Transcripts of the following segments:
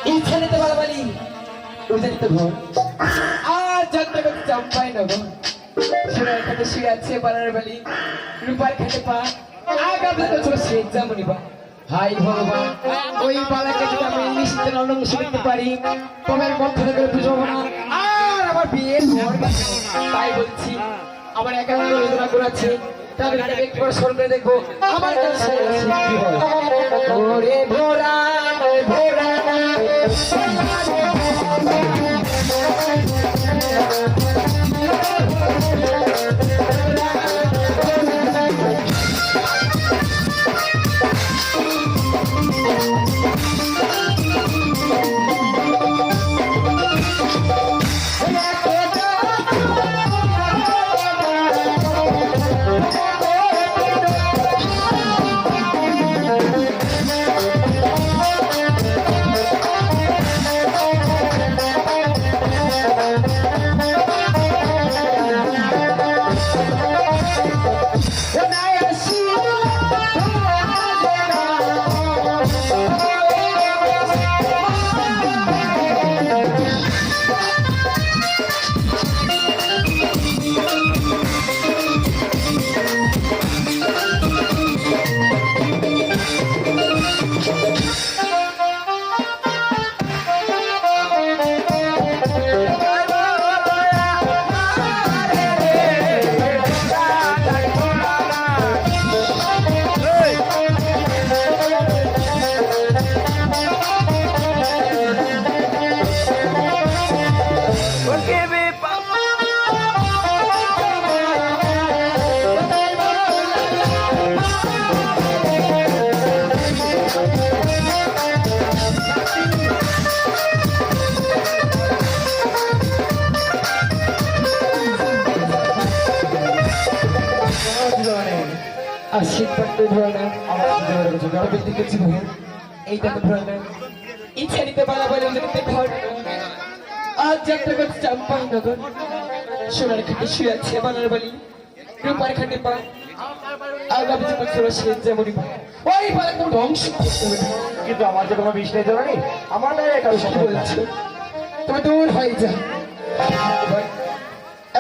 ইচ্ছা নিতে বলি উদারিত ঘর আর যন্ত্র করতে চম্পাই নগর সোনার খাটে শুয়ে আছে পাড়ার বালি রূপার খাটে পা আগামী বছর শেষ যেমনই বা হাই ভগবান ওই পালাকে যদি আমি নিশ্চিত অলঙ্ঘ করতে পারি তোমার মধ্যে থেকে বুঝবো না আর আমার বিয়ের ঘর তাই বলছি আমার একান্ত বেদনা করেছে তাদের একটু করে স্মরণ করে দেখবো আমার কাছে সিদ্ধি হয় ওরে ভোরা ভোরা আশীর্বাদ ধরে আমার দেখেছি এইটাকে ধরে ইচ্ছা নিতে পারা বলে ঘর আজ যাত্রা করছে চাম্পাই নগর সোনার খাটে শুয়ে আছে বানার বালি রূপার খাটে পা আগামী বছর শেষ যেমনই ওই পালা কোনো ধ্বংস করতে হবে কিন্তু আমার যে কোনো বিষ নেই জানি আমার নয় কারো সাথে বলছো তুমি দূর হয়ে যা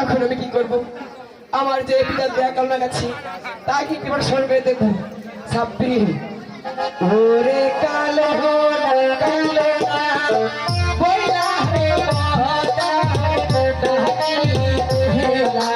এখন আমি কি করবো আমার যে পিতার দেয়া কালনা গেছে তাকে একবার স্মরণ করে দেখবো ছাব্বি ওরে কালো কালো বইলা রে বহতা হেলা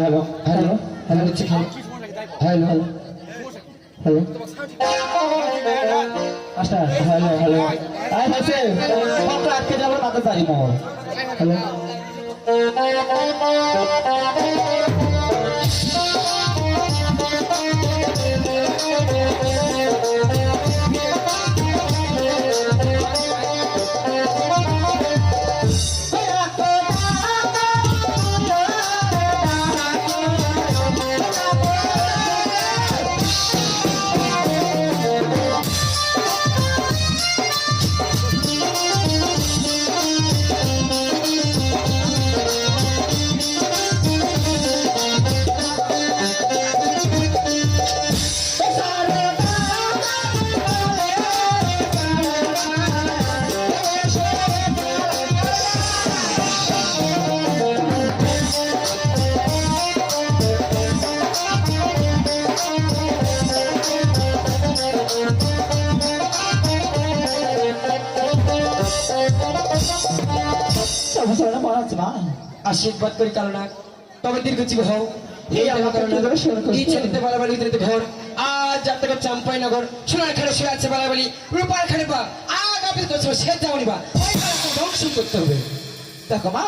হ্যালো হ্যালো হ্যালো নিচে hello hello hello hello master hello hello I হচ্ছে পকড়া আটকে যাবো মাথা পারি মোর হ্যালো সমস্যাটা পড়াচ্ছে মা আশীর্বাদ করি কারণ তবে দীর্ঘজীবী হও এই আমাকে কিভাবে সেবা করতে ইচ্ছে নিতে বালাবালি উদরিত ঘর আজ যার থেকে চাম্পাই নগর সোনার খানে শুয়ে আছে বালাবালি রূপার খানে পা আগ আপনি তো সে যাওনি বা ওই কারণে ধ্বংস করতে হবে। দেখো মা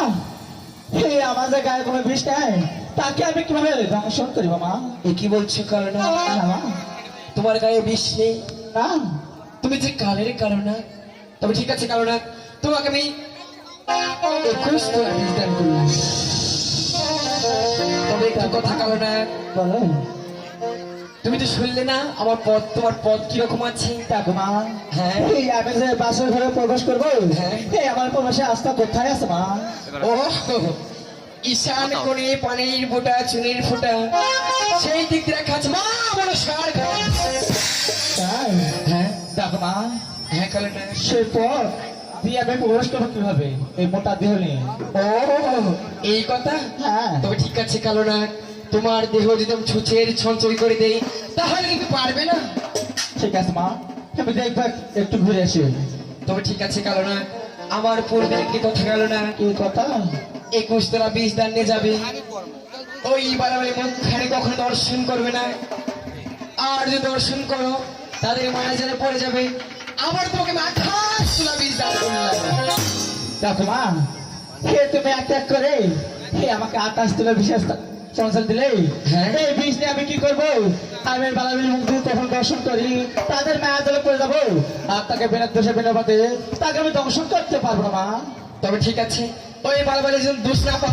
এই আমার যে গায়ে কোনো বিষ নাই তাকে আমি কিভাবে দংশন করিব মা এ কি বলছো কারণ না মা তোমার গায়ে বিষ নেই না তুমি যে কালের কারণ তবে ঠিক আছে কারণ তোমাকে আমি 21 তোলা বীজ দান করলাম। তবে একটা কথা কারণ বলো তুমি তো শুনলে না আমার পদ তোমার পদ কিরকম আছে। দেখো মা হ্যাঁ এই আমি যে বাসর ঘরে প্রবেশ করবো হ্যাঁ। এই আমার প্রবেশে আস্থা কোথায় আছে মা ও ঈশান কোণে পানির ফোঁটা চুনির ফোঁটা সেই দিক দিয়ে রাখা আছে মা বড় সার তাই হ্যাঁ দেখো মা হ্যাঁ কারণ সেই পর দিয়ে আমি প্রবেশ করবো কিভাবে এই মোটা দেহ নিয়ে ও এই কথা হ্যাঁ তবে ঠিক আছে কালো না তোমার দেহ যদি আমি ছুঁচের ছঞ্চল করে দেই তাহলে কিন্তু পারবে না। ঠিক আছে মা আমি দেখবো একটু ঘুরে আসি তবে ঠিক আছে কালো না আমার পূর্বে একটি কথা গেল না কি কথা 21 তোলা বীজ দান নিয়ে যাবে ওই বারাবারি মুখখানে কখনো দর্শন করবে না আর যদি দর্শন করো তাদের মানাজারে পড়ে যাবে আবার তোমাকে 28 তোলা বীজ দান করলাম। দেখো মা হে তুমি এক এক করে হে আমাকে 28 তোলা বিশেষ চঞ্চল দিলে হ্যাঁ। এই বিষ নিয়ে আমি কি করবো আমি বালাবির মুখ দিয়ে কখন দর্শন করি তাদের মায়া জলে পড়ে যাবো আর তাকে বিনা দোষে বিনা পাতে তাকে আমি দংশন করতে পারবো না মা তবে ঠিক আছে ওই বারাবারি যদি দোষ না পাও